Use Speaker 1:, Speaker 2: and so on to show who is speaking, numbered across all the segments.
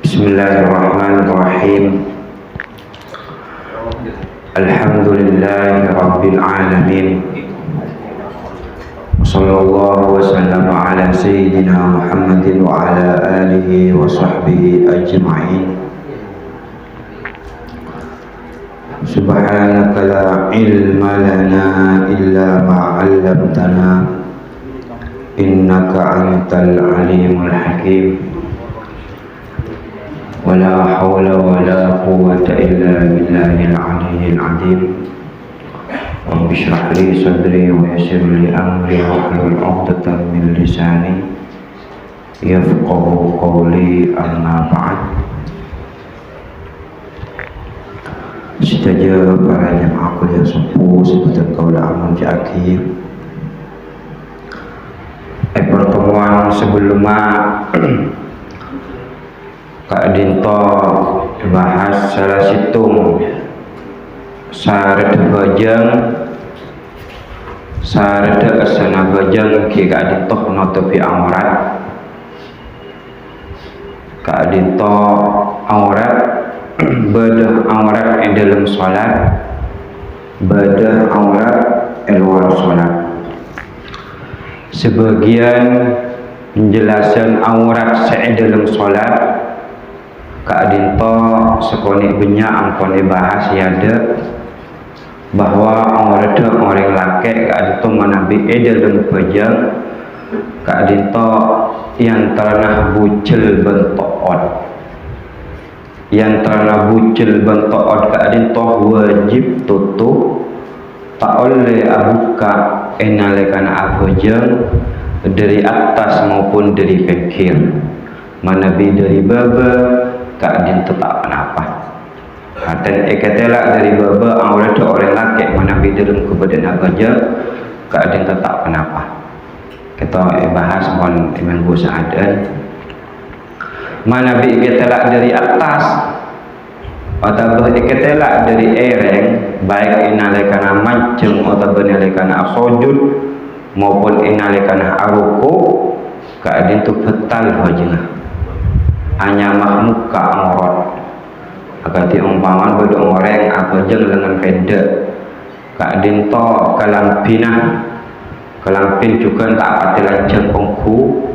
Speaker 1: Bismillahirrahmanirrahim. Alhamdulillahi rabbil alamin. Sallallahu wasallam ala sayyidina Muhammadin wa ala alihi wa sahbihi ajma'in. Subhanaka la ilma lana illa ma 'allamtana innaka antal alimul hakim. ولا حول ولا قوة إلا بالله العلي العظيم. رب اشرح لي صدري ويسر لي أمري واحلل عقدة من لساني يفقه قولي. أما بعد. Saja para jemaah kuliah sepuh seperti kaulah amun akhir. Pertemuan sebelumnya Kak Dinto bahas salah situng syarat bajang syarat asana bajang ki Kak Dinto nutupi aurat. Kak Dinto aurat bedah aurat dalam salat, bedah aurat luar salat. Sebagian penjelasan aurat dalam salat Kak Dinto sekonik banyak angkone bahas ada bahwa aurat orang laki Kak Dinto manabi dalam pejang Kak Dinto yang teranah bucil bentoot, yang teranah bucil bentoot Kak Dinto wajib tutup tak oleh abuka enalekan apejang dari atas maupun dari pikir manabi dari baba Kak Dinto tak kenapa. Dan ekatelak dari baba aurat orang laki mana bidalam kebadan aja Kak Dinto tak kenapa. Kita bahas pun minggu saadan. Mana bi ekatelak dari atas atau ekatelak dari ereng baik inalekana mancung atau inalekana sujud maupun inalekana aruku Kak Dinto betal hajna. Hanya mahmuka aurat agar diumpaman bedong orang apa jeng dengan pendek Kak Dinto kalampin juga tak patilan jengkongku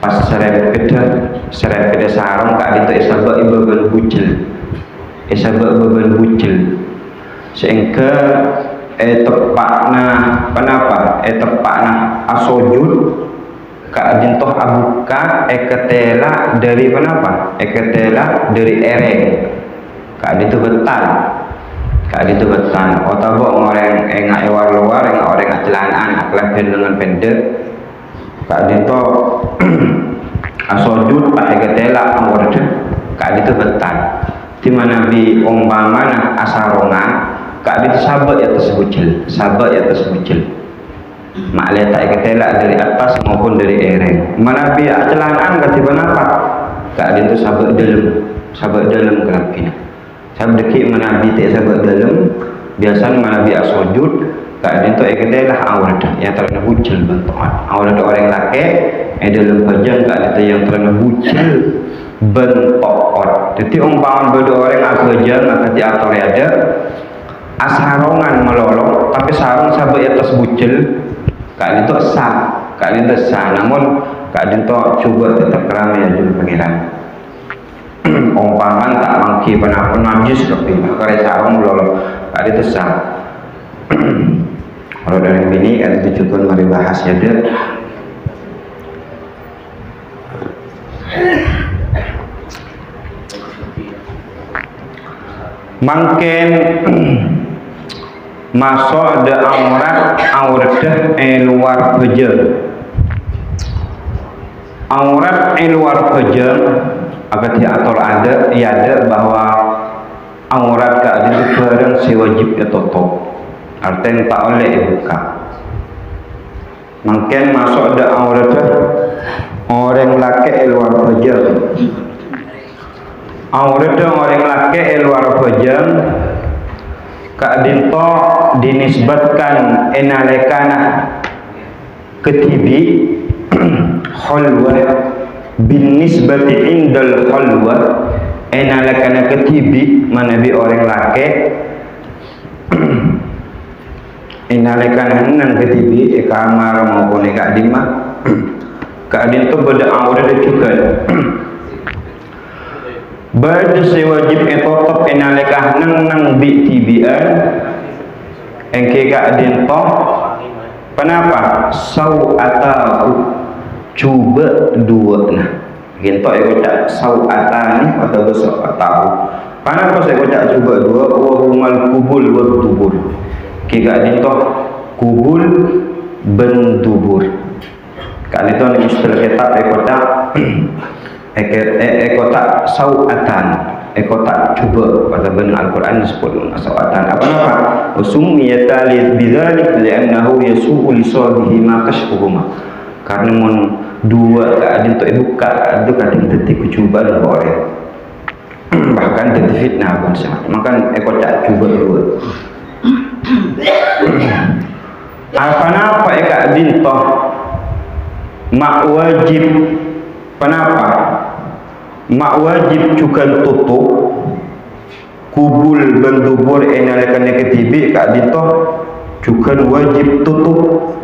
Speaker 1: pas serempeda sarung Kak Dinto isabak ibaban bucil sehingga tepakna kenapa tepakna asojud Kak Dinto abuka eketela dari kenapa? Eketela dari ereng. Kak Dinto betal. Otabok orang engak ewar luar, engak orang celanaan, aklabin dengan pendek. Kak Dinto asojud pak eketela amord. Kak Dinto betal. Di mana bi umpamana asarongan, Kak Dinto sabak ya tersebut. Makleta ekatelak dari atas maupun dari ereng. Mana biak celanaan ketiba apa? Kak Dinto sabak dalam kelapin. Sabak deki mana biak sabak dalam. Biasanya mana biak sujud. Kak Dinto ekatelak aurat yang terkena bucil bentoan. Aurat orang laki dalam pejang Kak Dinto yang terkena bucil bentoan. Jadi umpaman berdua orang agajang akan diatur ada asarongan melolong tapi sarung sabak atas bucil. Kak Dinto sah, namun Kak Dinto coba tetap keram ya jul pengiran. Umpaman tak mangki pernah najis tapi kare sarung lolo Kak Dinto sah. Kalau dari bini Kak Dinto juga mari bahas ya deh. Mungkin masuk ada aurat luar pejang. Aurat luar pejang agar diatur ada bahwa aurat Kak Dinto barang si wajib tutup. Artinya tak oleh dibuka. Mungkin masuk ada aurat orang laki luar pejang. Aurat orang laki luar pejang Kak Dinto dinisbatkan enalekana ketibi hulwa bin nisbati indal khalwa enalakana ketibi manabi orang laki enalakana nang ketibi kamar maupun eka dima keadaan tu berdoa ada juga ber sewajib etotop enalakah nang bi tibian engke keadaan toh kenapa sau atau cuba dua nah gitu aku cak sau atani atau besok atau kenapa saya cak cuba dua wahumal kubul wa dubur kika dito kubul ben dubur kan itu ni istilah kita ekota sau atan ekota cuba pada benar Al-Quran disebut sau atan apa usumiyata bidzalik li'annahu yasu'u li sahibihi ma kashfuhuma karena mun dua keadaan tu buka itu kadang detik cuba dan boleh bahkan detik fitnah pun sama maka ekota cuba dua apa eka dintoh mak wajib kenapa mak wajib cukan tutup kubul bendubur enalakan ketibi kak dintoh cukan wajib tutup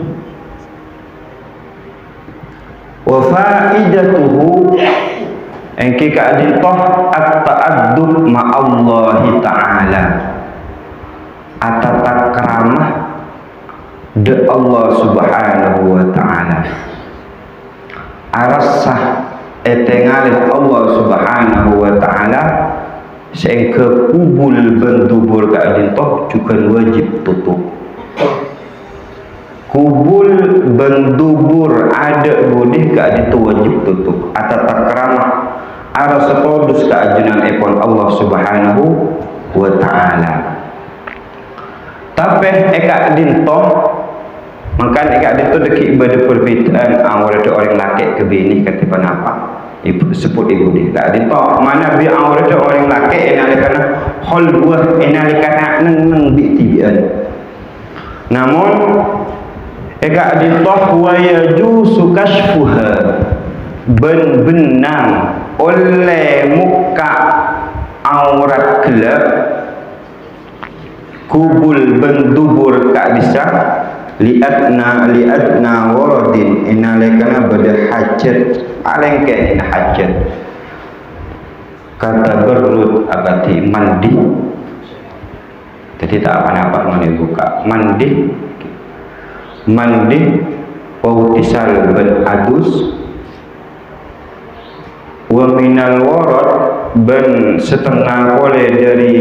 Speaker 1: wa faidatuhu engke kak dintoh at-ta'addub ma'allahi ta'ala atatakramah de Allah subhanahu wa ta'ala arasah etengalih Allah subhanahu wa ta'ala sehingga kubul bendubur keadaan juga wajib tutup kubul bendubur ada boleh keadaan wajib tutup atatakramah arasah todus keajunan epon Allah subhanahu wa ta'ala tapi eka dintoh maka eka dintoh deki ibadah perbedaan awal ada orang laki ke bini kata apa ibu sebut ibu dia eka dintoh mana bi awal ada orang laki enalikana hol buah enalikana neng bi tibian namun eka dintoh wa yajusu kashfuha benang oleh muka aurat gelap kubul bendubur kak bisa liatna waradin inalekana bada hajat alengke ina hajat kata berlut abati mandi jadi tak apa-apa mandi buka mandi wautisal ben adus wa minal warad ben setengah oleh dari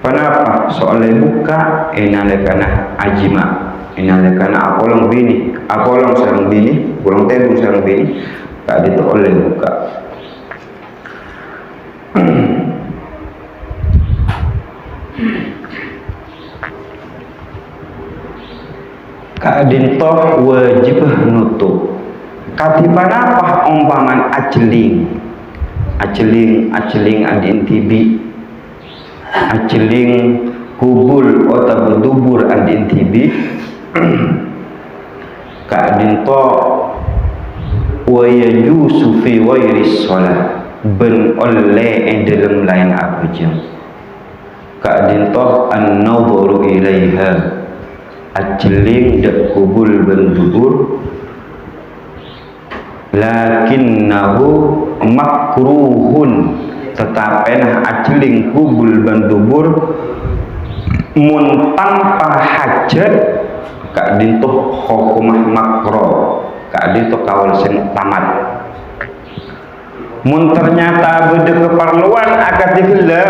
Speaker 1: kenapa? Soalnya buka inalekana ajima inalekana apolong bini apolong sarang bini pulang tebung sarang bini tak itu oleh buka kadintoh wajib nutup katipan apa umpaman ajling adin tibi ajeling kubul atau berdubur adin tibi kak dinto wayaju sufi wairis sholat ben oleh dalam lain apa jam kak dinto an-nadhuru ilaiha ajeling dak kubul berdubur lakinnahu makruhun tetapi ajeling kubul bendubur mun tanpa hajat kak dintuh hukumah makro kak dintuh kawal sen tamat mun ternyata beda keperluan akati gila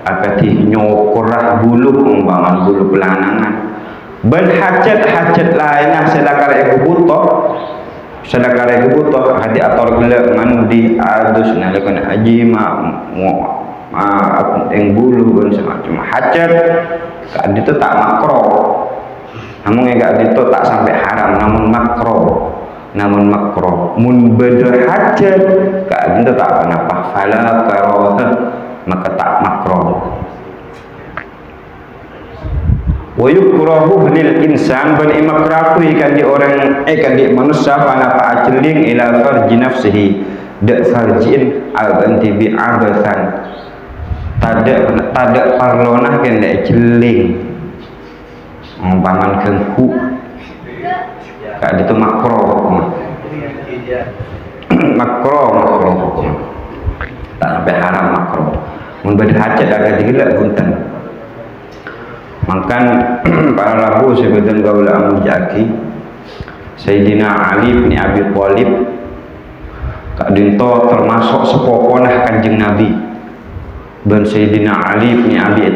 Speaker 1: akati nyokurah bulu pembangan bulu pelanangan ben hajat lainnya sedakar ibu butuh sedekah regu butuh hati ator gelap mandi adus nalekon haji apa yang bulu dan semacam hajat kan itu tak makro namun enggak itu tak sampai haram namun makro mun beda hajat kan itu tak kenapa fala karoha maka tak makro wa yukrahu lil insan ban imakrahu kan di orang kan di manusia pana pa aceling ila farji nafsihi da farjin al-anti bi abathan tada parlonah kan da celing paman kengku kak itu makro makro tak sampai haram makro mun berhajat agak digila punten makan para rabu sebutan gaul amjaki Sayyidina Ali bin Abi Thalib kak dinto termasuk sepoponah Kanjeng Nabi dan Sayyidina Ali bin Abi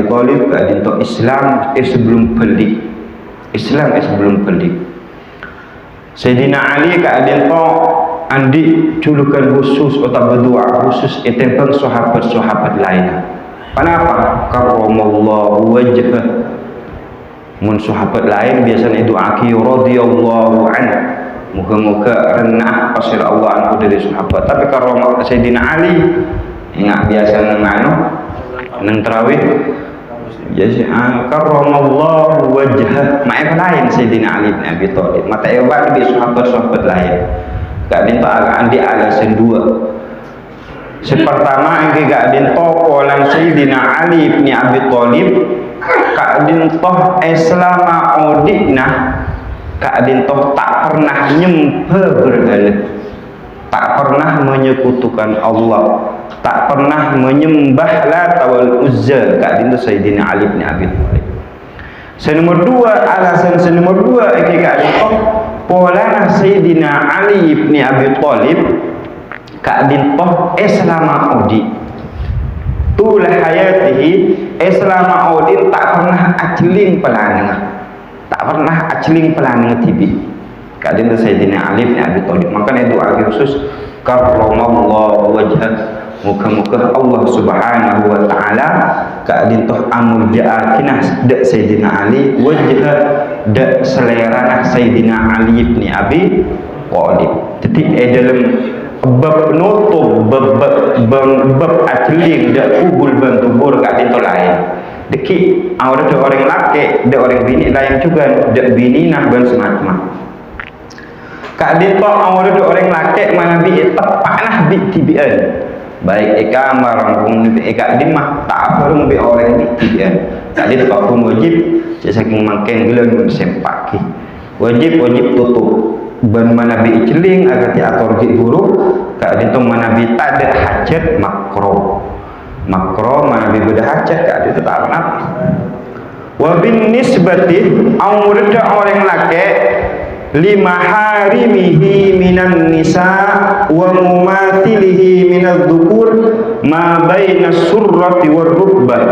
Speaker 1: Thalib kak dinto Islam sebelum pelik Islam sebelum pelik Sayyidina Ali kak dinto andi julukan khusus atau berdoa khusus tentang sahabat-sahabat lainnya. Kenapa? Karramallahu wajhah. Mun sahabat lain biasanya doa ki radhiyallahu anhu. Moga-moga renah pasir Allah anhu dari sahabat. Tapi karramal Sayyidina Ali ingat biasa nang nang tarawih. Jadi karramallahu wajhah. Maaf lain Sayyidina Ali bin Abi Thalib. Mata hebat di sahabat-sahabat lain. Gak dinta andi alasan dua. Pertama engke gak dinto polan Sayyidina Ali bin Abi Thalib kak dinto selama odikna kak dinto tak pernah nyembah berhala, tak pernah menyekutukan Allah, tak pernah menyembah Lat wal Uzza kak dinto Sayyidina Ali bin Abi Thalib. Nomor dua, alasan nomor dua engke gak dinto polan Sayyidina Ali bin Abi Thalib kak dintoh selama odi tulah hayatihi selama odi tak pernah aceling pelanang tibi kak dintoh Sayyidina Ali bin Abi Thalib. Makanya doa khusus karramallahu wajhah, muka-muka Allah subhanahu wa ta'ala kak dintoh amul ja'akinah dak Sayyidina Ali wajhah dak selera Sayyidina Ali bin Abi Thalib. Jadi dalam bab nutup bab aceling dak kubul bantubur kak dintoh lain deki ada orang laki ada orang bini lain juga dak bini nah ban semacam kak dintoh ada orang laki mana bi tepaknah bi tibian baik eka marang eka dimah tak perlu bi orang bi tibian kak dintoh pun wajib saking mangken geuleuh sempaki wajib tutup ban manabi celing agar diatur di buruk kak dinto manabi tak ada hajat makro manabi beda hajat kak dinto tak apa wa bin nisbati amurda orang laki lima harimihi minan nisa wa mumatilihi minadz dzukur ma baina surrati war rukbah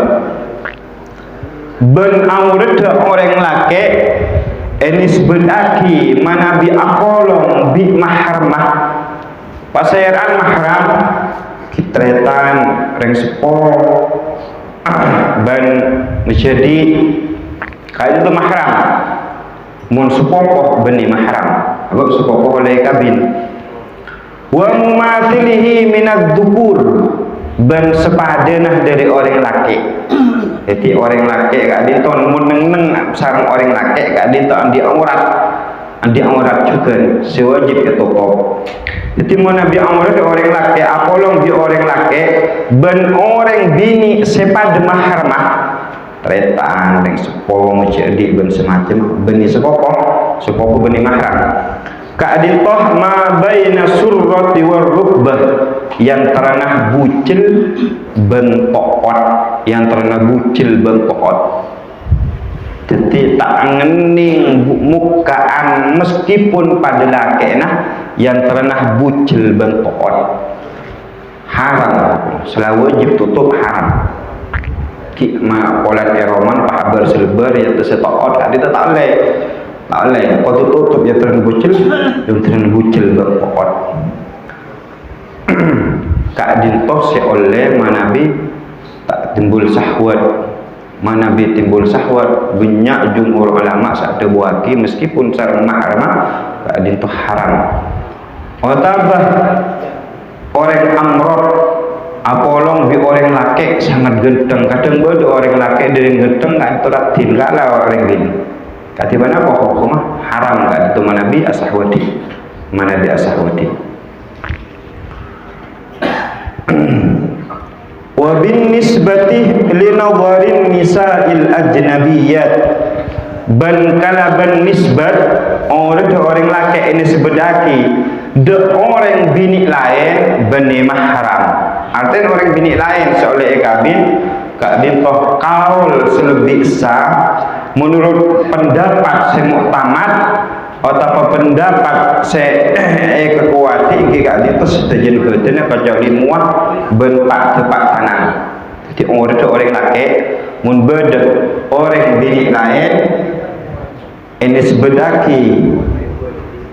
Speaker 1: ban amurda orang laki enis bedaki mana bi akolong bi mahramah pasayaran mahram kitretan reng sepo dan menjadi kayak itu mahram mun sepopoh beni mahram abang sepopoh oleh kabin wa mumatilihi minadz dzukur ban sepadanah dari orang laki. Jadi orang laki kak dinto meneng sarang orang laki kak dinto andi aurat juga sewajib ketutup. Jadi mana bi aurat orang laki apolong bi orang laki ben orang bini sepad mahramah tretan yang sepo menjadi ben semacam beni sepopo beni mahram kak dinto ma baina surrati war rukbah yang teranah bucil bentokot yang teranah bucil bentokot jadi tak ngening mukaan meskipun pada laki nah yang teranah bucil bentokot haram selalu wajib tutup haram ki ma pola eroman pak berselber ya tersetokot kan kita tak boleh kau tutup ya teranah bucil yang teranah bucil bentokot kak dintoh se oleh manabi tak timbul syahwat manabi timbul syahwat banyak jumhur ulama sak buaki meskipun sareng mahramah kak dintoh haram otabah orang amrot apolong bi orang laki laki sangat genteng, kadang bodoh orang laki dari genteng kan teratin kalau orang bini. Kati mana pokok mah haram kan itu manabi asahwati, manabi asahwati. Wa bin nisbati li nadharin nisa'il ajnabiyyat ban kalaban nisbat orang laki ini sebedaki de orang bini lain bani mahram. Artinya orang bini lain seoleh kabin toh kaul selebih sah menurut pendapat semuktamad atau pendapat kekuati jika itu setuju betulnya kecuali muah benpak tepat tanah. Jadi orang laki mun beda orang bini lain ini sebedaki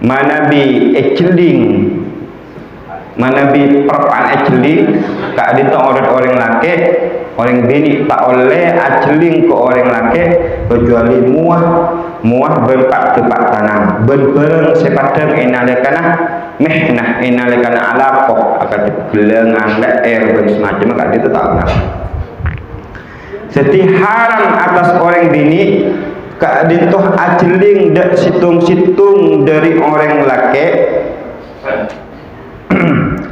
Speaker 1: manabi eceling manabi perpan eceling kak dito orang laki orang bini tak oleh eceling ke orang laki kecuali muah berpak tepat tanam berperang sepadang inalekana mehnah inalekana alaqah akan gelengan leer dan semacam kak dito tak benar. Seti haram atas orang bini kak dito eceling dak situng-situng dari orang laki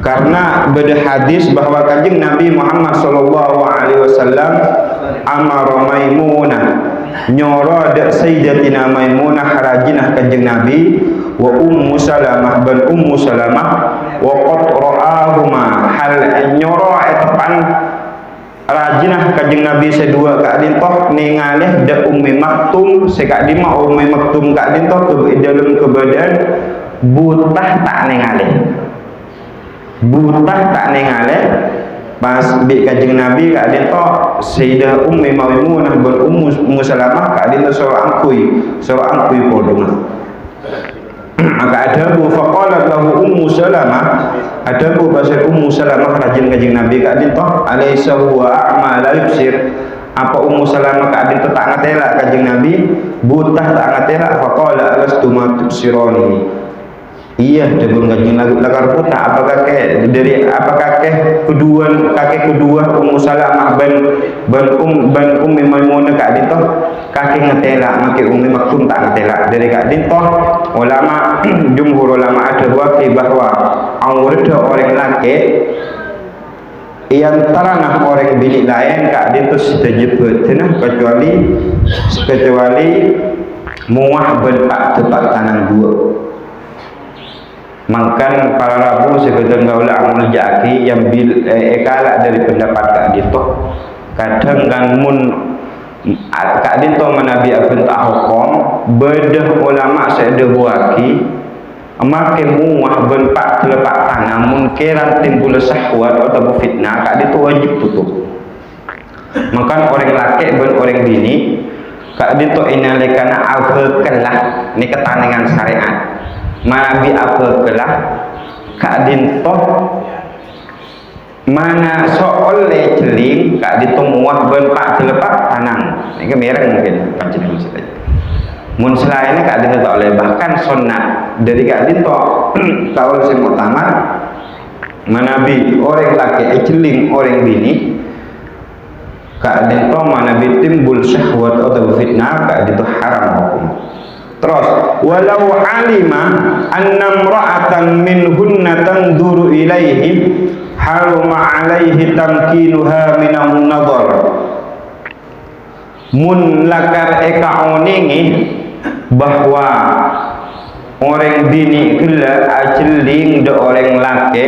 Speaker 1: karena beda hadis bahwa kanjeng Nabi Muhammad sallallahu alaihi wasallam amara Maimunah nyoro dak sayyidatina Maimunah harajinah kanjeng Nabi wa Ummu Salamah ban Ummu Salamah wa qad ra'ahuma hal nyoro etepan rajinah kanjeng Nabi sedua kak dintoh ningalih dak Ummi Maktum sekak dima Ummi Maktum kak dintoh ke dalam kebadan butah tak ningalih pas bi kanjeng Nabi kak dintoh Sayyidah Ummi Maimunah ban Ummu Salamah kak dintoh so angkui podong. Maka ada bu faqalat lahu Ummu Salamah ada bu bahasa Ummu Salamah rajin kanjeng Nabi kak dintoh alaysa huwa a'ma la yubsir apa Ummu Salamah kak dintoh tak ngatela kanjeng Nabi butah tak ngatela faqala alastu ma tubsironi. Iya debun kanjeng lagu lakar buta apakah kakek kedua Ummu Salamah ban Ummi Maimunah kak dintoh kakek ngetela make Ummi Maktum tak ngetela dari kak dintoh ulama jumhur ulama ada bahwa ada orang laki yang taranah orang bini lain kak dintoh setuju kecuali muah bentak tepat kanan dua. Makan para rabu sebetulnya gaula amul jaki yang ekala dari pendapat kak dintoh kadang kan mun kak dintoh manabi abun tak hukum bedah ulama seada buaki makin muah benpak telepak tangan mun kiran timbul sahwat atau fitnah kak dintoh wajib tutup. Makan orang laki ben orang bini kak dintoh inalekana kelah ini ketaningan syariat manabi kelah kak dintoh mana soole celing kak dintoh muah benpak telepak tanang ini kemereng mungkin panjenengan maksudnya mun selainnya kak dintoh tak oleh bahkan sunnah dari kak dintoh kaul sing utama manabi orang laki celing orang bini kak dintoh manabi timbul syahwat atau fitnah kak dintoh haram hukum. Terus walau alima anna imra'atan minhunna tanduru ilaihi haruma alaihi tamkinuha minan nadhar mun lakar eka oningi bahwa orang bini gila aceling de orang laki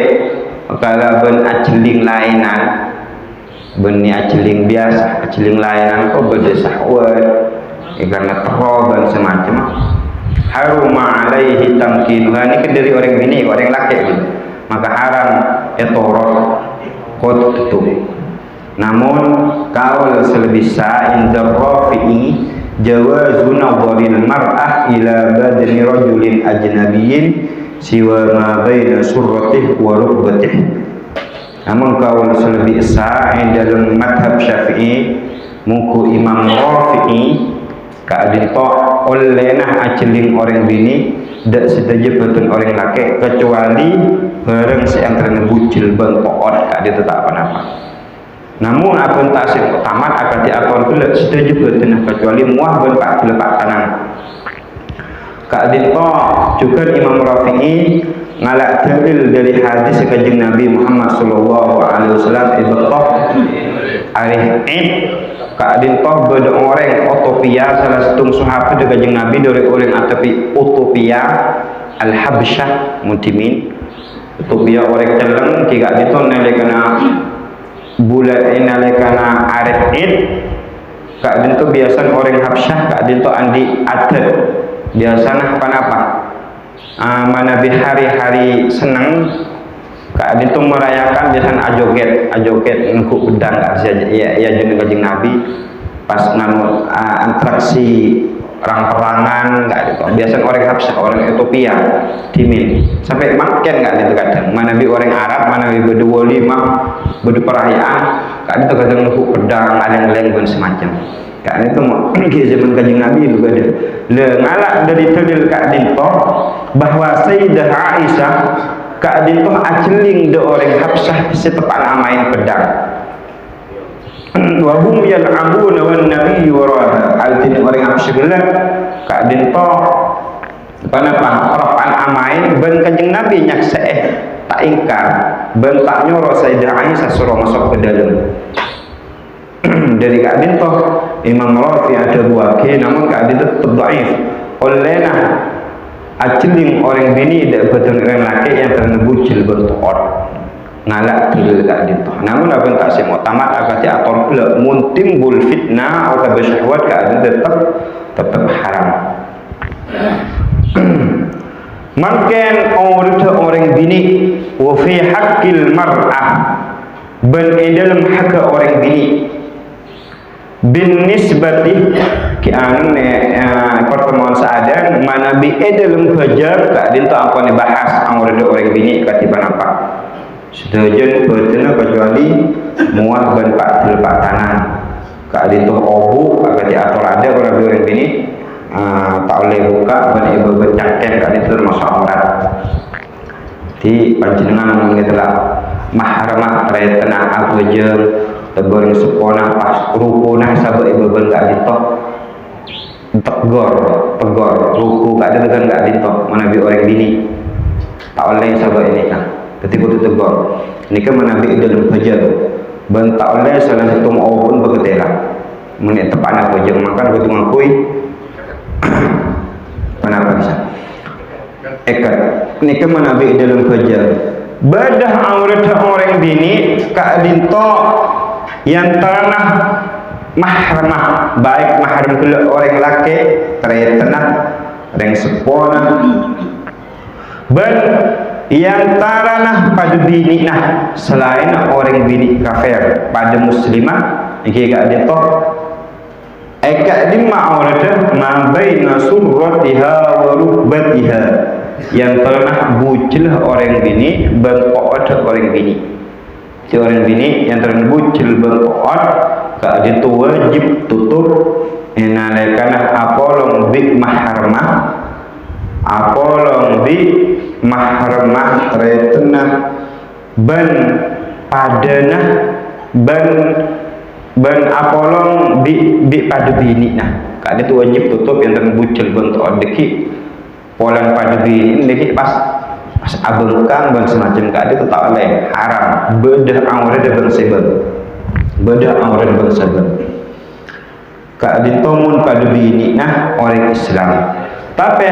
Speaker 1: kalau ben aceling lainan beni aceling biasa aceling lainan kok beda sahwat karena teroban semacam haruma alaihi tamkinuha ini dari orang bini orang laki gitu. Maka haram etorot kot tutup. Namun kaul selebisa inda rafi'i jawazu nadharil mar'ah ila badni rajulin ajnabiyyin siwa ma baina surratih wa rukbatih. Namun kaul selebisa dalam madhab Syafi'i muku Imam Rafi'i kadinto olehna aceling orang bini dak sedaje betul orang laki kecuali bareng si antara bucil bang poot kak dia tetap apa-apa Namun apa tak sing utama akan diatur pula setuju betul kecuali muah berpak lepak tanang. Kak Dinto juga Imam Rafi'i ngalak dalil dari hadis Kanjeng Nabi Muhammad sallallahu alaihi wasallam ibtoh hari Id. Kak Dinto beda orang utopia salah satu sahabat dari Kanjeng Nabi dari orang atapi utopia al-Habsyah muntimin utopia orang celeng Kak Dinto nalekana bulan nalekana hari Id. Kak Dinto biasa orang Habsyah Kak Dinto andi adat biasanya apa manabi hari-hari senang Kak Dinto merayakan biasanya ajoget ngku pedang kak saja ya jadi Kanjeng Nabi pas nanu atraksi perang-perangan Kak Dinto biasanya orang Habsyah orang Ethiopia dimin sampai makin Kak Dinto kadang manabi orang Arab manabi berdua lima perayaan Kak Dinto kadang ngku pedang aleng-aleng dan semacam Kak itu mau zaman Kanjeng Nabi juga ada. Le ngalak dari dalil Kak Dinto bahwa Sayyidah Aisyah Kak Dinto aceling de orang Habsyah setepan amain pedang. Wa hum yal'abuna wan nabiy waraha. Altin orang Habsyah gelak Kak Dinto panapa perapaan amain ben Kanjeng Nabi nyaksa tak ingkar ben tak nyoro Sayyidah Aisyah suruh masuk ke dalam. Dari Kak Dinto Imam Rafi ada buaki namun Kak Dinto tetap dhaif olehna aceling orang bini dak betul orang laki yang ternebucil bertuot ngalak dalil Kak Dinto namun apa tak sing utama akan diatur pula muntimbul fitnah atau bersyahwat Kak Dinto tetap haram. Makin orang bini wa fi haqqil mar'ah ban dalam hak orang bini bin nisbati ki pertemuan seadan mana bi dalam fajar Kak Dinto apa nih bahas orang bini katiban apa setuju betul kecuali muah ban pak telepak tangan Kak Dinto obu agak diatur ada orang bini tak boleh buka ban ibu bercakkan Kak Dinto termasuk aurat di panjenengan mengetelah mahramah terkait tenang apa je tegor sepona pas rukuna sahabat ibu ben Kak Dinto tegor ruku Kak Dinto kan Kak Dinto menabi orang bini tak oleh sahabat ini kan ketika itu tegor ini kan menabi dalam fajar ben tak oleh salah satu maupun berketela menit tepat apa je makan betul ngakui kenapa bisa ekat ini kan menabi dalam fajar badah aurat orang bini Kak Dinto yang tanah mahramah baik mahram kelak orang laki terkait tanah orang sepona ben yang tanah pada bini nah selain orang bini kafir pada muslimah iki Kak Dinto Kak Dinto auratnya ma baina surratiha wa rukbatiha yang tanah bucil orang bini ben qoot orang bini si orang bini yang terbucil berkoot Kak Dinto wajib tutup enalekana apolong bi mahramah retena ban padana ban apolong bi pada bini nah Kak Dinto wajib tutup yang terbucil berkoot deki polan pada bini deki pas abengkang dan semacam Kak Dinto tak oleh haram bedah aurat dan sebab Kak Dinto mun pada bini nah orang Islam tapi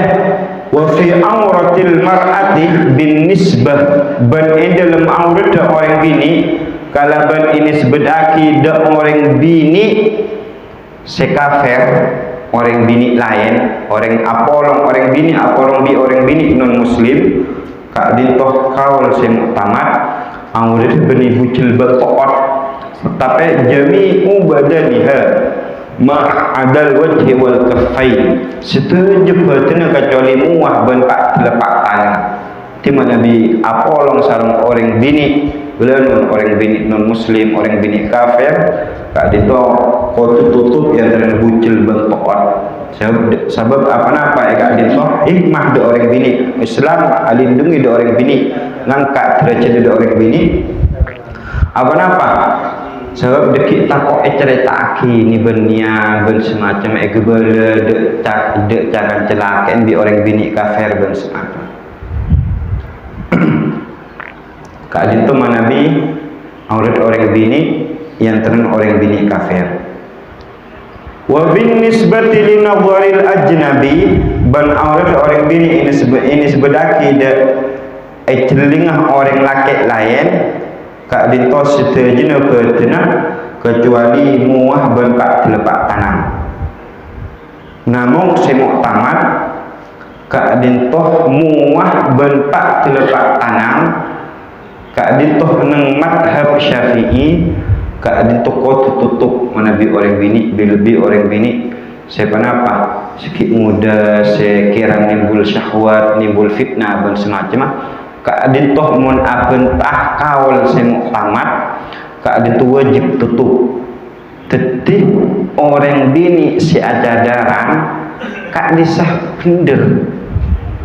Speaker 1: wa fi auratil mar'ati bin nisbah ban dalam aurat orang bini kalau ban ini sebedaki da orang bini sekafir orang bini lain orang apolong orang bini apolong bi orang bini non muslim Kak Dinto kaul sing utama aurat beni bucil berkoot tapi jami'u badaniha ma'adal wajhi wal kaffain setuju betul kecuali muah ben pak telepak tangan di mana Nabi apolong sareng orang bini belum orang bini non muslim orang bini kafir Kak Dinto kau tutup yang terbucil berkoot sebab apa-apa Kak Dinto hikmah de orang bini Islam alindungi de orang bini ngangkat derajat de orang bini apa-apa sebab dekik takok cerita aki ni benia ben semacam gebele dek cara celakan bi orang bini kafir ben semacam kadin tu manabi aurat orang bini yang teren orang bini kafir. Wa bin nisbati li nadharil ajnabi ban aurat orang bini ini sebedaki de celingah orang laki lain kak dintos seterjena pertena kecuali muah ban kak telepak tanam. Namun semuk tamat kak dintos muah ban kak telepak tanam kak dintos neng madhab Syafi'i kak dintos kau tutup manabi orang bini lebih orang bini saya kenapa sikit muda sekirang nimbul syahwat nimbul fitnah dan semacam kak dintoh mun abentah kaul semuk tamat kak dintoh wajib tutup tetih orang bini si ajadaran kak disah pinder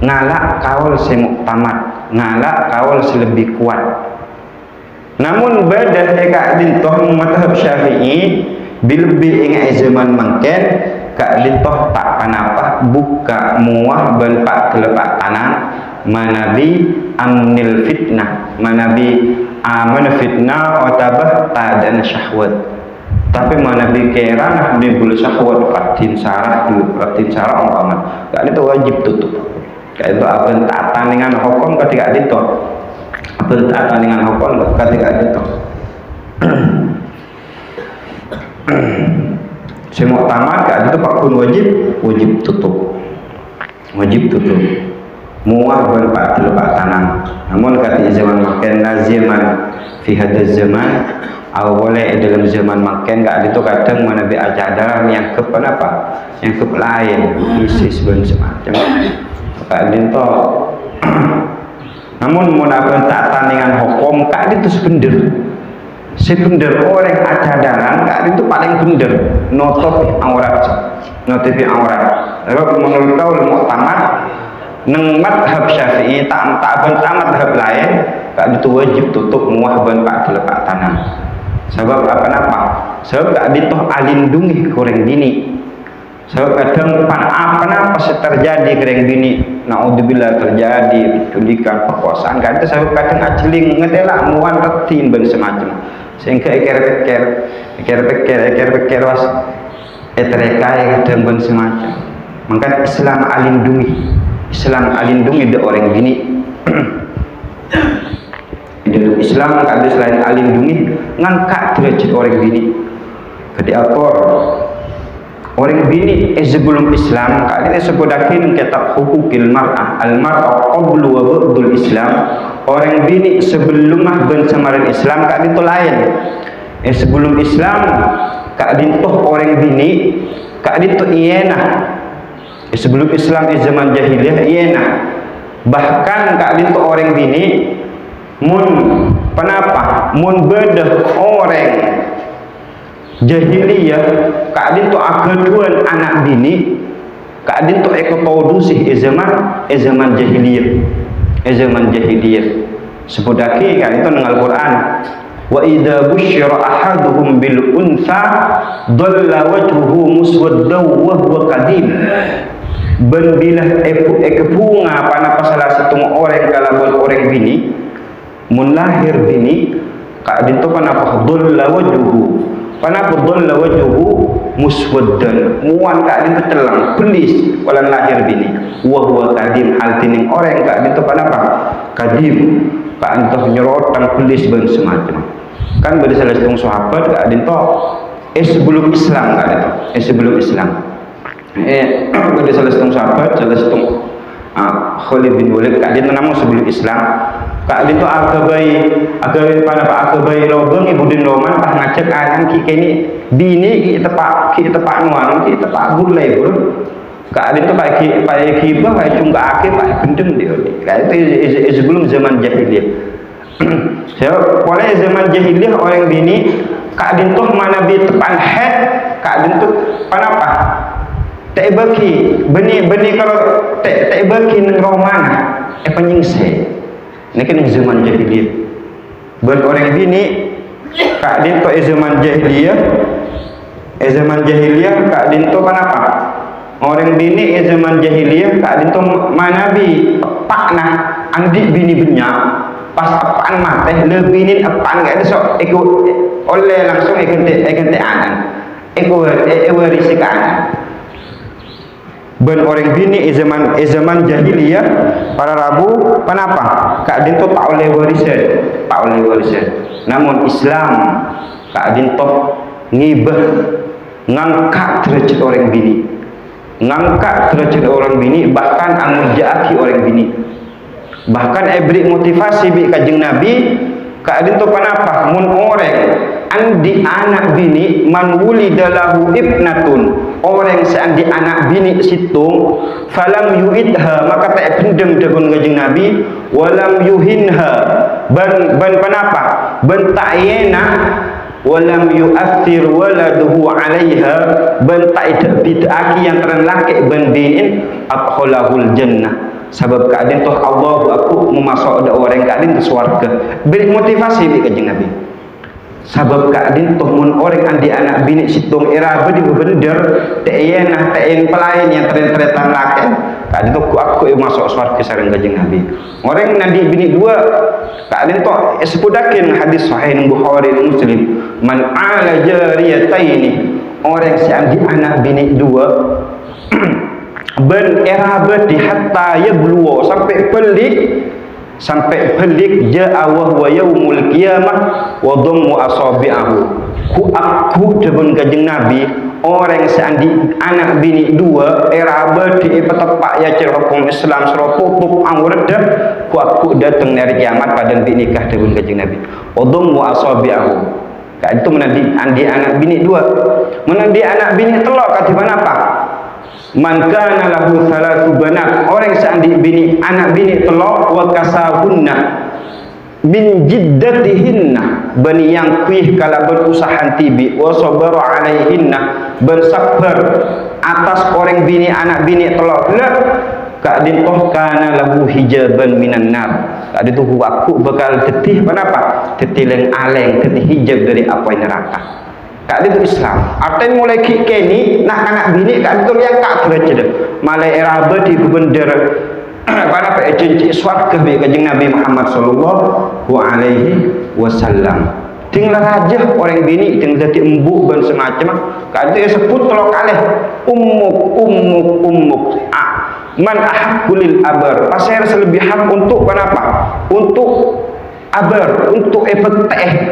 Speaker 1: ngalak kaul semuk tamat ngalak kaul selebih kuat. Namun badah kak dintoh mazhab Syafi'i bilbi ingat zaman mangken kak dintoh tak panapah buka muah ben pak telepak tanah manabi amnil fitnah manabi aman fitnah otabah tadan syahwat tapi manabi kerana nimbul syahwat patin sarah umpama kak itu wajib tutup kak itu apa taatan dengan hukum ketika itu apa taatan dengan hukum ketika itu semua tamat kak itu pakun wajib tutup muah berpak telepak tanam. Namun kata zaman makan zaman fi hadaz zaman atau boleh dalam zaman makan kak itu kadang manabi ajaran yang ke apa yang ke lain isis ben semacam kak itu namun munafiq taatan dengan hukum kak itu sebenar orang ajaran kak itu paling benar notopi aurat kalau menurut kau mau tamat neng madhab Syafi'i tak madhab lain kak itu wajib tutup muah ban pak telepak tanam. Sebab kenapa? Sebab kak itu alindungi koreng bini. Sebab kadang kenapa terjadi koreng bini naudzubillah terjadi penculikan perkosaan kak itu sebab kadang aceling ngetelak muan retin ben semacam sehingga eker was etrekai kadang ben semacam maka Islam alindungi de orang bini dalam Islam ada selain alindungi ngangkat derajat orang bini jadi atur orang bini sebelum Islam kali ini sebudakin kitab hukukil mar'ah al-mar'ah qablu wa ba'dul Islam orang bini sebelum bersamaran Islam kali itu lain sebelum Islam kali itu orang bini kali itu ienah sebelum Islam zaman jahiliyah ienah bahkan kali itu orang bini mun bedah orang jahiliyah kak itu akeduan anak bini kak itu ekotodusi zaman jahiliyah sepudaki kan itu dengan Al-Quran wa idza busyira ahaduhum bil untha dhalla wajhuhu muswaddan wa huwa qadim ben bila bunga panapa salah satu orang kalau orang bini mun lahir bini kak itu panapa dhalla wajhuhu muswaddan muan kak itu telang pelis walan lahir bini wa huwa qadim hal tining orang kak itu panapa qadim kak itu nyorotan pelis ben semacam kan bagi salah satu sahabat kak itu sebelum Islam kak itu sebelum Islam bagi salah satu sahabat Khalid bin Walid kak itu namun sebelum Islam kak itu akabai lobeng ibu din loman pas ngajak anak ki kini bini kita pak nuan kita pak gulai bro kak itu pak kibah pak cungga akhir pak gendeng dia kak itu sebelum zaman jahiliyah so oleh zaman jahiliyah orang bini kak itu mana bi tepan head kak itu kenapa tak bagi benih kalau tak bagi neng romana penyingsai ini kan zaman jahiliyah buat orang bini kak dinto zaman jahiliyah kak dinto kenapa orang bini zaman jahiliyah kak dinto manabi pak nah andi bini banyak pas apaan mate lebih apaan gak ada sok ikut oleh langsung ikut anan ikut warisi ke anan ben orang bini zaman jahiliyah para rabu kenapa kak dinto tak oleh warisan namun Islam kak dinto ngibah ngangkat derajat orang bini bahkan amurjaaki orang bini bahkan beri motivasi bi kajeng Nabi kak dinto kenapa mun orang andi anak bini man wulidalahu ibnatun orang seandi anak bini situng falam yuidha maka tak pendem dengan kajeng Nabi walam yuhinha ban kenapa ban ta'yena walam yu'athir waladuhu alaiha ban tak bid'aki yang teran laki ban binin adkhalahul jannah sebab keadaan toh Allah aku memasuk ada orang keadaan tu swarga beri motivasi bi kajeng Nabi sebab keadaan toh mun orang andi anak bini situng era bedi bener ta'yenah ta'yen pelayan yang teran laki keadaan toh aku masuk swarga sareng kajeng Nabi orang nandi bini dua keadaan toh sepudakin hadis sahih Bukhari dan Muslim man ala jariyataini orang si andi anak bini dua ben era berdi hatta yabluwa sampai pelik ja'a wa huwa yaumul qiyamah wa dhammu asabi'ahu aku dengan kajeng Nabi orang seandi anak bini dua era berdi petepak ya cerokong Islam seropop angurda aku datang dari kiamat pada nikah dengan kajeng Nabi wa dhammu asabi'ahu kak itu menandi andi anak bini dua menandi anak bini telok katiban apa man kana lahu salatu banat orang seandi bini anak bini telok wa kasahunna min jiddatihinna bani yang kuih kala berusaha tibi wa sabara alaihinna bersabar atas orang bini anak bini telok le kak dintoh kana lahu hijaban minan nar kak itu aku bakal tetih kenapa tetih aleng tetih hijab dari api neraka kak itu Islam artinya mulai kini nak anak bini kak itu yang kak derajat malai era di bener pada pak janji swarga bi kajeng Nabi Muhammad sallallahu alaihi wasallam tinggal aja orang bini tinggal jadi embuk dan semacam kak itu sebut kalau kalih ummuk man ahakulil abar pasir selebih hak untuk kenapa untuk abar untuk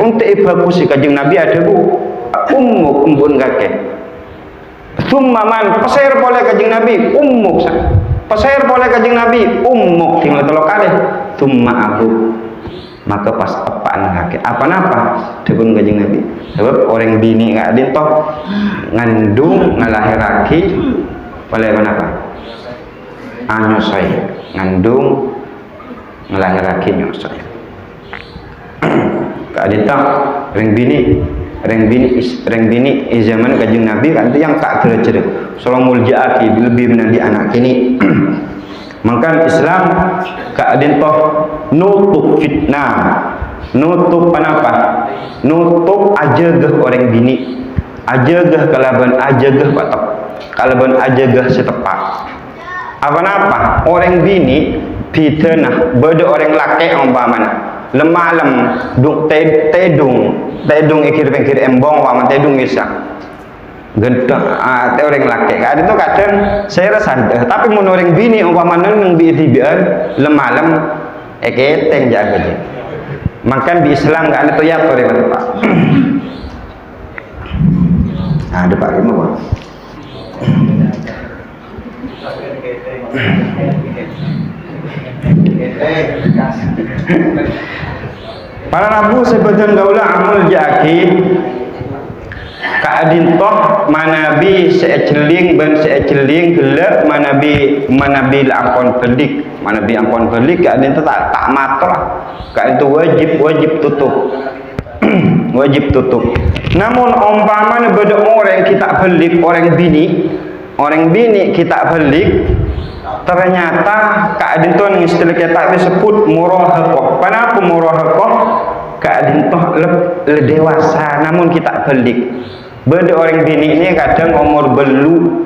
Speaker 1: untuk evakuasi kajeng Nabi ada bu ummuk umbun kakek summa man pasir boleh kajeng Nabi ummuk pasir boleh kajeng Nabi ummuk tinggal telok kali summa abu maka pas apaan kakek apa-apa dibun kajeng Nabi sebab orang bini nggak dintoh ngandung ngelahiraki boleh kenapa nyosoi ngandung ngelahiraki nyosoi keadaan ring bini zaman kajeng Nabi kan itu yang tak tercerah salamul jaaki lebih menandi anak kini maka Islam keadaan toh nutup fitnah nutup apa nutup ajagah orang bini ajagah kalaban ajagah batak kalaban ajagah setepak apa orang bini fitnah beda orang laki umpamana lemalem duk tedung ikir-ikir embong waman tedung bisa gendang te orang laki kan itu kadang saya rasa tapi mun orang bini umpamana nang bidian lemalem eketeng jaga je makan di Islam kan itu ya tore Pak ada Pak gimana para rabu sebagian gaula amul jaki kaadin toh manabi seeceling ban seeceling gelak manabi angkon pelik manabi angkon pelik kaadin itu tak matlah kaadin itu wajib tutup wajib tutup namun umpamanya beda orang kita pelik orang bini kita pelik ternyata keadaan itu istilah kita disebut murahaqah. Kenapa murahaqah? keadaan toh le dewasa namun kita pelik. Beda orang bini ini kadang umur belu,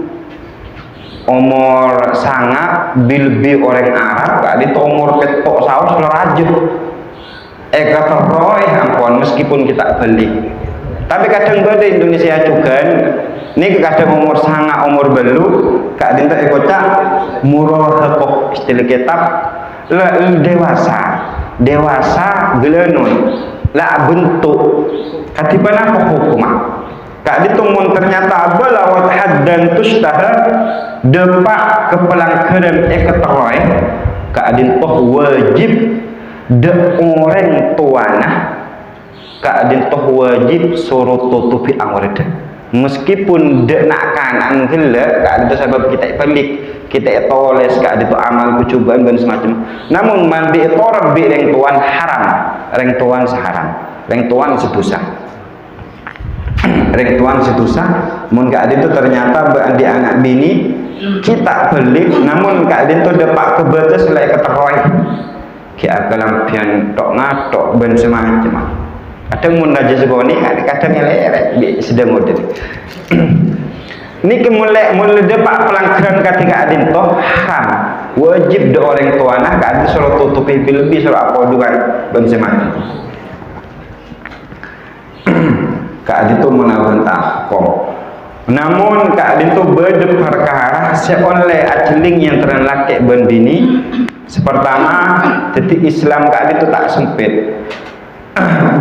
Speaker 1: umur sangat bilbi orang Arab, keadaan toh umur ketok saus lerajuh. Kata roy ampun meskipun kita pelik. Tapi kadang beda Indonesia juga. Ini kadang umur sangat umur belu, keadaan toh ekocak murah kok istilah kitab le dewasa gelenun lah bentuk katiban apa hukumah kak ditumun ternyata balawat haddan tustahar depak kepelanggaran keteroy kak dintoh wajib de orang tuana kak dintoh wajib suruh tutupi angurida meskipun de nak kanan gila kak dintoh sebab kita pelik kita toles kak itu amal kucubaan dan semacam. Namun mandi itu rabbi reng tuan haram, reng tuan seharam, reng tuan sedosa, reng tuan sedosa. Mun kak itu ternyata di anak bini kita pelik, namun kak itu dapat kebatas lek keteroy. Kia kelampian tok ngatok dan semacam. Kadang mun aja segoni, kadang elek sedang model. Ini mulai depak pelanggaran ketika adin toh haram wajib do orang tua nak kadang suruh tutupi lebih suruh apa dukan benseman kadang itu menabentah kok namun kadang itu berdep perkara seoleh ajeling yang terlaki ben bini pertama titik Islam kadang itu tak sempit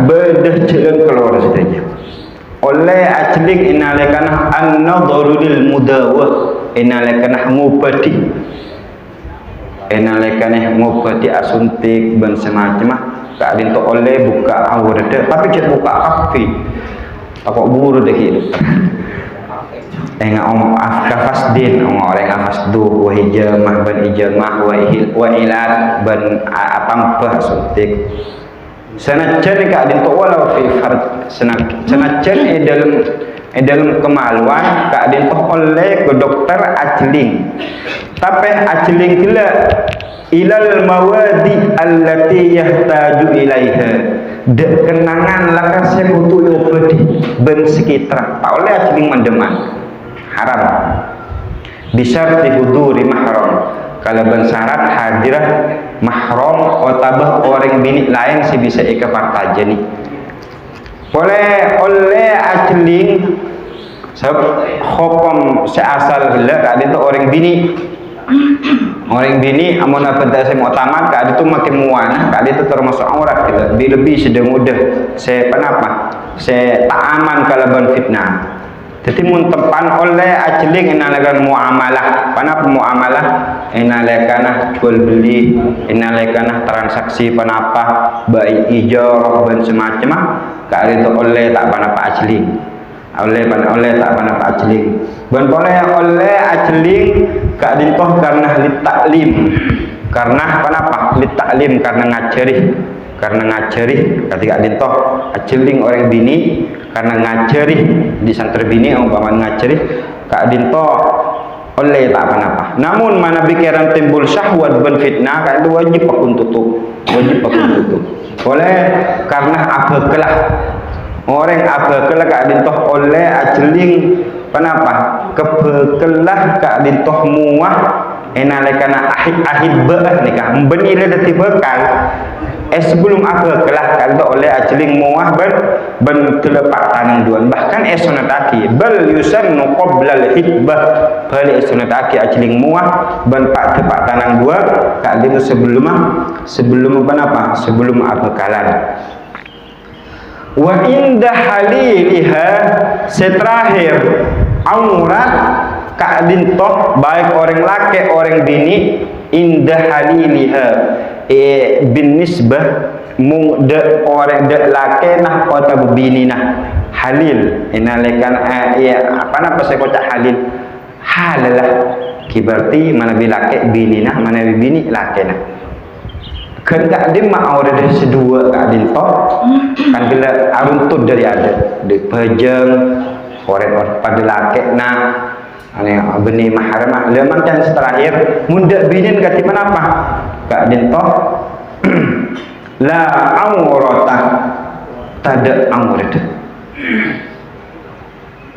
Speaker 1: berdeh jalan keluar saja oleh ajlik inalekana an-nadharu lil mudawah inalekana ngobati asuntik dan semacam keadaan tu oleh buka awal tapi cek buka kafe apa buru deh hidup enggak afkafasdin orang afasdu wa hijamah ban ijamah wa ilat ban atampah asuntik senajan keadaan tu walau fi fard senajan dalam kemaluan keadaan tu oleh ke dokter ajling tapi ajling gila ilal mawadi allati yahtaju ilaiha de kenangan lakas yang butuh obadi ben sekitar tak oleh ajling mendeman haram bisyarti huduri mahram kalau bersyarat hadirah mahram otabah orang bini lain si bisa ikafar tajani oleh ajling sebab hukum seasal gelak ada itu orang bini amun apa dah saya mau tamat kada itu makin muana kada itu termasuk aurat kita lebih sedang mudah saya kenapa saya tak aman kalau ban fitnah jadi mun tempan oleh ajling inalakan muamalah panapa muamalah inalakanah jual beli inalakanah transaksi panapa baik ijarah dan semacam kada itu oleh tak panapa ajling oleh tak panapa ajling ban boleh oleh ajling kada itu karena litaklim karena panapa litaklim karena ngajari ketika dintoh ajling orang bini karena ngajari di santri bini umpama ngajari kak dintoh oleh tak apa-apa namun mana pikiran timbul syahwat dan fitnah kak itu wajib pakun tutup oleh karena abakelah orang abakelah kak dintoh oleh ajling kenapa kebekelah kak dintoh muah enalekana ahid ba'ah nikah benile dati bekal sebelum apa kelah kalau oleh ajling muah ben telepak tanang duan bahkan esona taki bal yusannu qabla al hibah bal esona taki ajling muah ben pak tepak tanang dua kak itu sebelum apa sebelum apa kalan wa indah haliliha seterakhir aurat kak dintoh baik orang laki orang bini indah haliliha bin nisbah muda orang dek laki nah atau bini nah halil inalekan apa nama saya kocak halil halalah kiberti mana bilake bini nah mana bini laki nah kan kak dia mau ada dari sedua kak dintoh kan bila aruntut dari ada di pejeng orang pada laki nah ane benih mahramah lemang kan terakhir muda binin kati apa kak dintoh la aurata tada awrat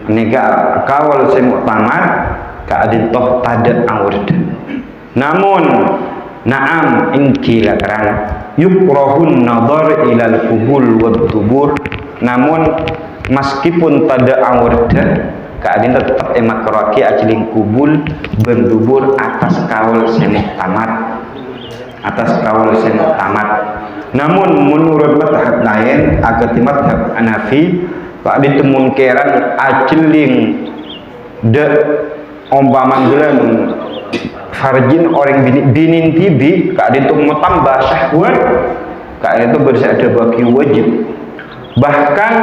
Speaker 1: nega kawal sing muktamad kaadin toh tada awrat namun na'am ingkila kerana yukrahun nadhar ilal kubul wad dubur namun meskipun tada awrat kaadin tetap emak keraki ajling kubul bendubur atas kawal sing muktamad namun menurut madhab lain agak madhab Hanafi pak ditemun keran ajling de umpaman bulan farjin orang binin tibi kak itu tambah syahwat kak itu bersada bagi wajib bahkan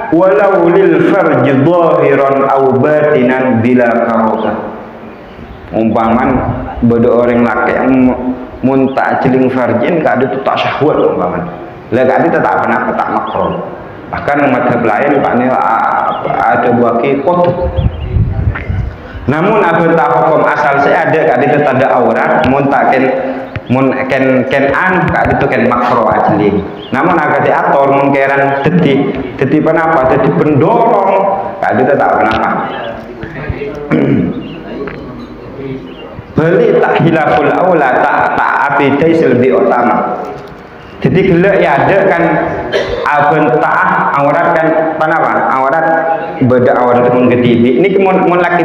Speaker 1: walau lil farji dhahiran aw batinan bila karoha umpaman beda orang laki yang muntah celing farjin kak itu tak syahwat umpaman lah kak itu tak pernah tak makruh bahkan madhab lain pak ini ada bagi kotor. Namun abang tak hukum asal saya ada kak itu tanda aurat muntah ken an kak itu ken makruh ajli namun agak diatur mungkiran teti penapa teti pendorong kak itu tak penapa beli tak hilaful aula tak api taisel lebih utama jadi gelak ya ada kan abang tak aurat kan penapa aurat beda aurat itu menggedibi ini mun laki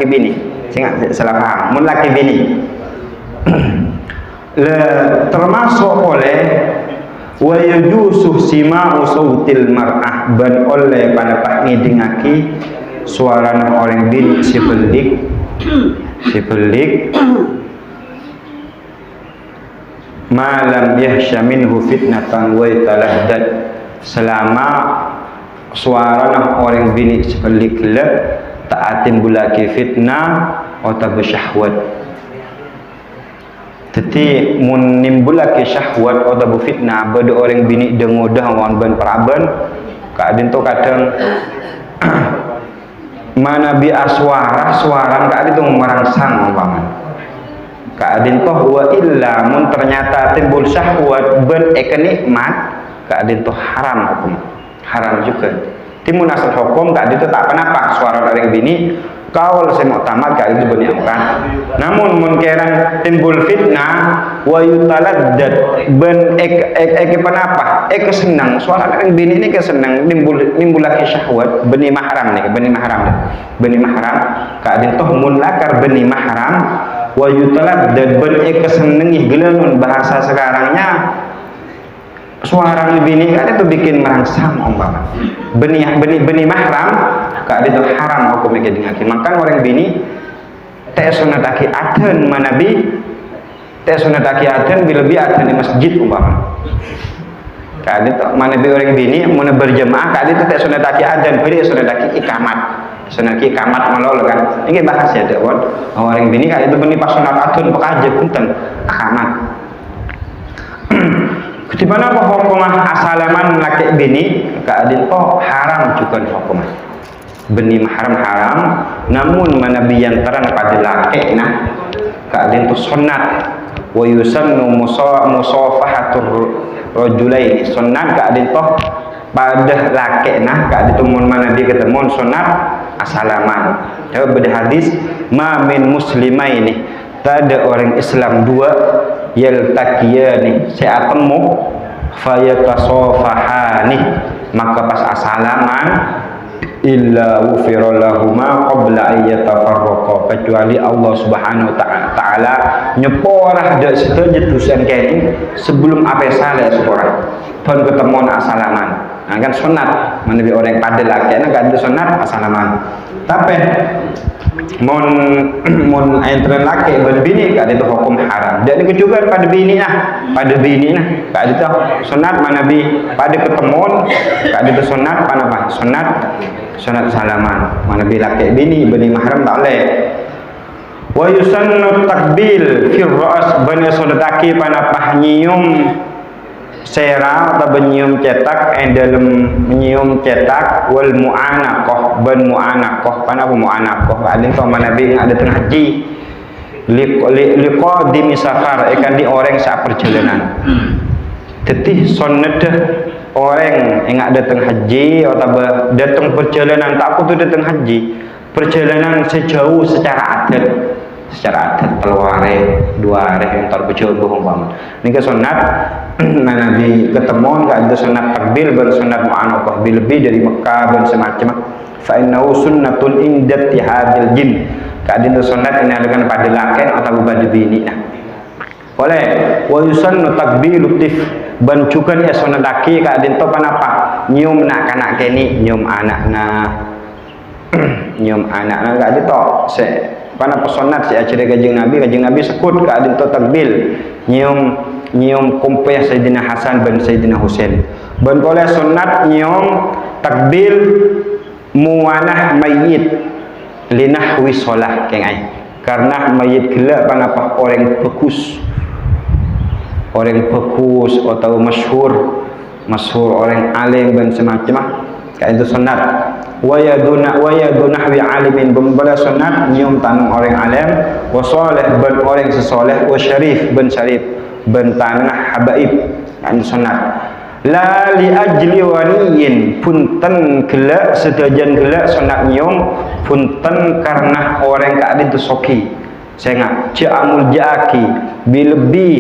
Speaker 1: bini saya salah paham mun laki bini termasuk oleh wa yajusu sima'u sautil mar'ah ban oleh panapah ngidingaki suara orang bini sibelik malam yahsya minhu fitnatan wa talahdat selama suara orang bini sebelik le taatin bulaki fitnah atau bersyahwat jadi menimbulaki syahwat atau fitnah pada orang bini dengodah wan ban paraban kadin to kadang mana bi aswara kadin to merangsang umpaman kadin to wa illa mun ternyata timbul syahwat ban nikmat kadin to haram juga timun asal hukum kadin to tak kenapa suara orang bini kawal saya mau tamat kak itu berniakan namun mungkiran timbul fitnah wa yutaladdad ben penapa kesenang suara orang bini ini kesenang nimbul lagi syahwat beni mahram kak itu mun lakar beni mahram wa yutaladdad ben kesenangi gelanun bahasa sekarangnya suara bini kan itu bikin merangsang umpama benih mahram kak itu haram aku mikir dengan makan orang bini teh sunataki aden manabi teh sunataki aden bila aden di masjid umpama kak itu manabi orang bini mau berjemaah kak itu teh sunataki aden beri sunataki ikamat malol kan ini bahas ya dewon orang bini kak itu benih pas sunat aden pekaje punten ikamat di mana hukumah asalaman laki bini keadaan toh haram juga hukumah benih mahram haram namun manabi yang terang pada laki nah keadaan toh sunat wa yusannu musafahatur rajulaini sunat keadaan toh pada laki nah keadaan toh manabi ketemu sunat asalaman jawab pada hadis ma min muslimaini tak ada orang Islam dua yaltaqiyani saya temu fayatasofahani maka pas asalaman illa wufira lahuma qabla ayyatafarraqa kecuali Allah Subhanahu wa taala nyeporah dak setujuan kene sebelum apa salah seorang pun ketemuan asalaman nah kan sunat menabi orang pada laki nah kan sunat asalaman tapi mon entren laki berbini kad itu hukum haram dan itu juga pada bini nah kad itu sunat manabi pada ketemuan kad itu sunat apa sunat salaman manabi laki bini mahram tak boleh wa yusannu takbil fir ra's bani sunataki panapah nyium sera atau menyium cetak dalam menyium cetak wal mu'anaqah ban mu'anaqah panapa mu'anaqah ada to manabi ada tengah haji liqadimi safar ikan di orang saat perjalanan tetih sunnah orang ingat datang haji atau datang perjalanan, tak aku tu datang haji perjalanan sejauh secara adat keluar dua hari yang terjauh umpama ni ke sunat Nabi ketemu enggak ada sunat takbir dan sunat mu'anaqah lebih dari Mekah dan semacam fa innahu sunnatun indat hadil jin kadin sunat ini adalah pada laki atau pada bini boleh wa yusannu takbiru tif ban juga ni sunat laki kadin to panapa nyium nak kanak keni nyium anakna nyium anakna enggak ada to se pana pesonat si acara Kanjeng Nabi sekut kadin to takbil nyium kumpeh Sayyidina Hasan dan Sayyidina Husain ban boleh sunat nyium takbil muwanah mayit linahwi solah kengai karena mayit gelak panapa orang bekus atau masyhur orang alim dan semacam kayak itu sunat wa yadunahwi alimin bala sunat nyium tanung orang alim wa salih ban orang sesoleh wa syarif ban tanah habaib kan sunat la li ajli waniyin punten gelak sedajan gelak sunat nyium punten karena orang kadin tu soki saya ngak cak amul jaki bilebi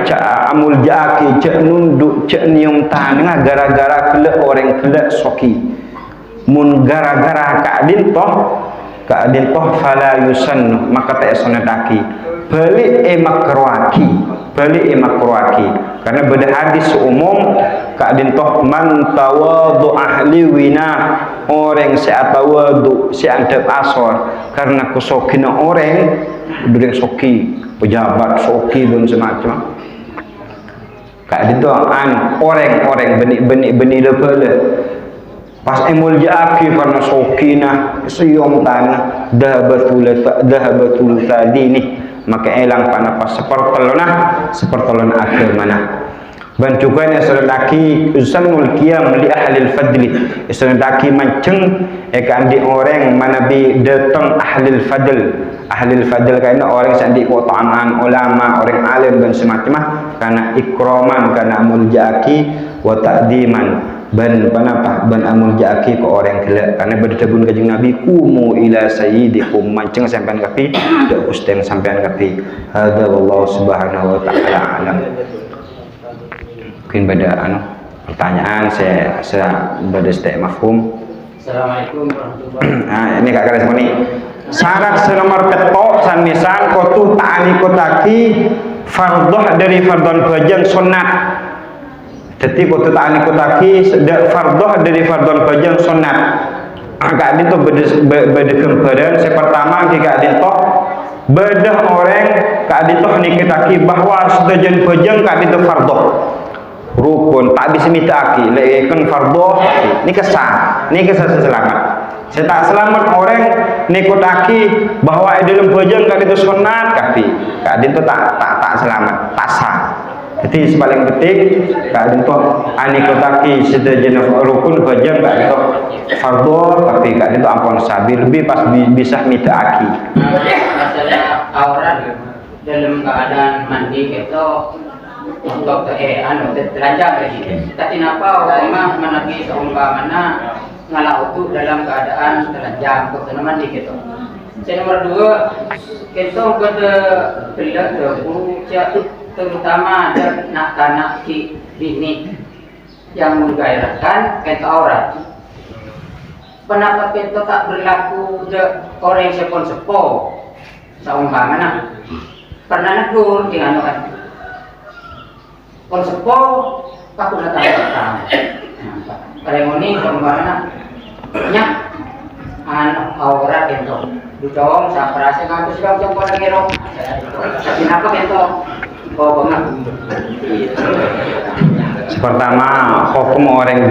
Speaker 1: cak amul jaki cak nunduk cak nyium tanah gara-gara gelak orang gelak soki mun gara-gara kadin toh fala yusannu maka tak sunataki balik makruaki karena beda hadis umum kadin toh man tawadu ahli wina orang seatawadu seantep asor karena kusokina orang dureng soki pejabat soki dan semacam kadin toh orang benih lepele pas emul jaki karena sokina siyom tanah dahabatul tadi ni maka elang pada pas sepertolon akhir mana dan juga ni sedaki usanul qiyam li ahli al-fadli sedaki manceng kan di orang mana bi datang ahli al-fadl karena orang sandi keutamaan ulama orang alim dan semacam karena ikraman karena muljaki wa ta'diman ban amul jaki ke orang gelak karena berdebun Kanjeng Nabi kumu ila sayyidikum mancing sampean kapi dak usteng sampean kapi hadza wallahu subhanahu wa ta'ala alam mungkin pada pertanyaan saya berdestek mafhum.
Speaker 2: Assalamualaikum warahmatullahi wabarakatuh.
Speaker 1: Ini kak kira semua syarat senomor ketok san misal kotu ta'ani kotaki fardoh dari fardon bajang sunat. Jadi kotu ta'ani kotaki fardoh dari fardon bajang sunat. Agak itu berdegembaran pertama jika itu bedah orang kak itu nikitaki bahwa sedajan bajang kak itu fardoh rukun tak bisa mitaki lekan fardoh ini kesah selamat saya tak selamat orang nikutaki bahwa dalam bajang kak itu sunat tapi kak itu tak selamat tak sah. Jadi paling penting kak itu anikutaki sedajan rukun bajang kak itu fardoh tapi kak itu ampun sabi lebih pas bisa mitaki.
Speaker 2: Masalah aurat dalam keadaan mandi itu untuk telanjang lagi. Tapi kenapa ulama menabi seumpamana ngalah itu dalam keadaan telanjang untuk mandi gitu. Yang nomor dua, kita pada bela debu terutama anak-anak bini yang menggairahkan kita aurat. Kenapa kita tak berlaku orang sepon-sepo seumpamana pernah negur dengan orang konsepo aku nak tahu kalau ini seumpamana nyak aurat itu dudong sampai ngampus kau jempol lagi rok kenapa itu kau bengak
Speaker 1: pertama hukum orang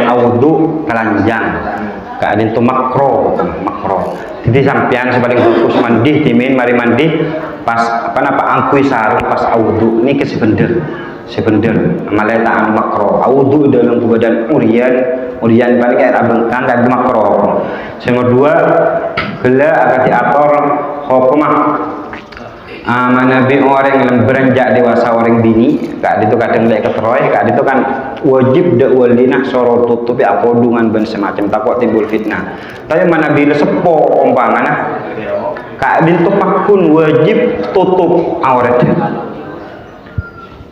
Speaker 1: audu telanjang keadaan itu makro jadi sampean sebagai fokus mandi timin mari mandi pas angkui sarung pas audu ini kesebender malaikat makro audu dalam badan urian paling kayak abengkang dan makro yang kedua gela akan diatur hukum Nabi orang yang beranjak dewasa orang bini kak itu kadang lek keteroy kak itu kan wajib dak walina soro tutupi apodungan ben semacam takut timbul fitnah tapi Nabi le sepo umpamana kak itu pakun wajib tutup auratnya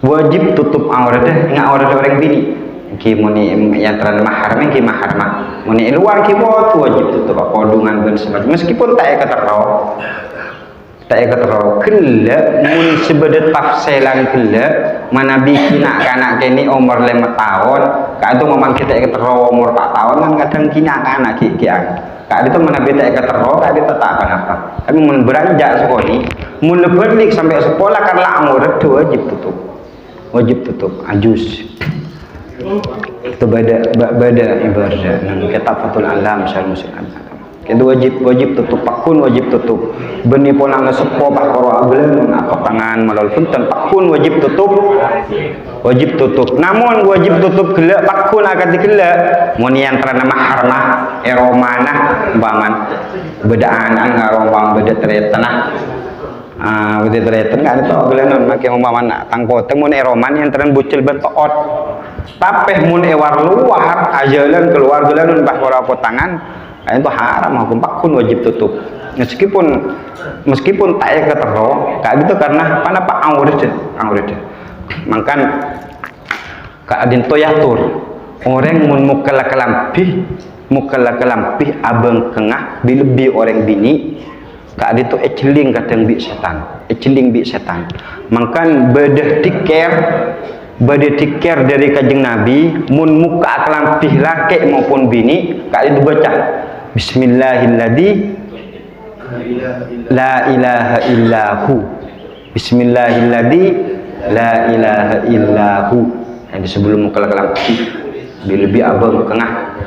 Speaker 1: wajib tutup auratnya ingat aurat orang bini ki muni yang teran mahram ki mahram muni luar ki wajib tutup apodungan ben semacam meskipun tak keteroy tak ketero kela mun sebedet tafsilan kela Nabi kina kanak kini umur 5 tahun kak itu memang kita ketero umur 4 tahun kan kadang kina kanak kikian kak itu Nabi tak ketero kak itu tak apa-apa tapi mun beranjak sekali mun leberlik sampai sekolah kan lah umur itu wajib tutup ajus itu beda ibadah nang kitab Fathul Alam syarh Muslim itu wajib tutup pakun wajib tutup beni ponang sepo pak koro aglen apa tangan melalui punten pakun wajib tutup namun wajib tutup gelak pakun akan digelak mun yang terana mahramah eromanah bangan bedaan ngarombang beda tretanah beda tretan kan itu aglen make umpaman tangko temun eroman yang teran bucil bentoot tapi mun ewar luar ajalan keluar gelan bah koro potangan itu haram hukum pakun wajib tutup meskipun tak ketero kak itu karena apa aurat makan kak adin toyatur orang mun mukalla kelampih abang kengah lebih orang bini kak itu eceling kadang bi setan makan bedah tiker dari Kanjeng Nabi mun muka kelampih laki maupun bini kak itu baca Bismillahilladzi la ilaha illahu Bismillahilladzi la ilaha illahu yang sebelum kalam lebih abang kengah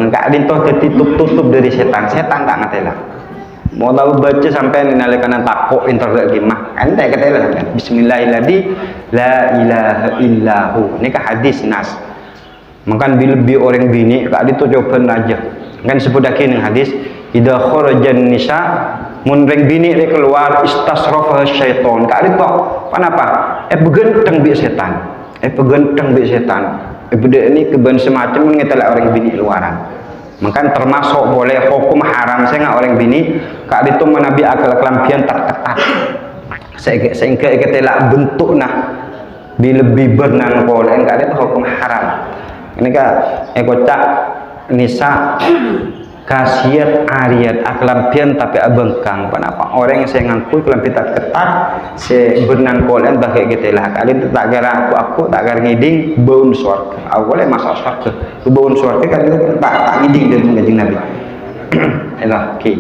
Speaker 1: kak adin toh tertutup dari setan tak ngatela mau tahu baca sampai nalikanan takok internet gimah ente katela Bismillahilladzi la ilaha illahu ini kah hadis nas makan lebih orang bini kak adin tuh coba aja kan sepudaki ning hadis idza kharajan nisa mun reng bini re keluar istasrafa syaiton kak itu kenapa begenteng bi setan beda ini keben semacam ngetela orang bini luaran maka termasuk boleh hukum haram saya nggak orang bini kak itu Nabi akal kelampian terketat sehingga ketela bentuk nah lebih bernang boleh kak itu hukum haram ini kak ekocak nisa kasiat ariat aklampian tapi abengkang kenapa orang yang saya ngaku kelampian tak ketat saya bernan kolen bagai kita lah kalian tak gara aku tak gara ngiding baun surga aku boleh masuk surga baun surga kalian tak ngiding dari Kanjeng Nabi elah oke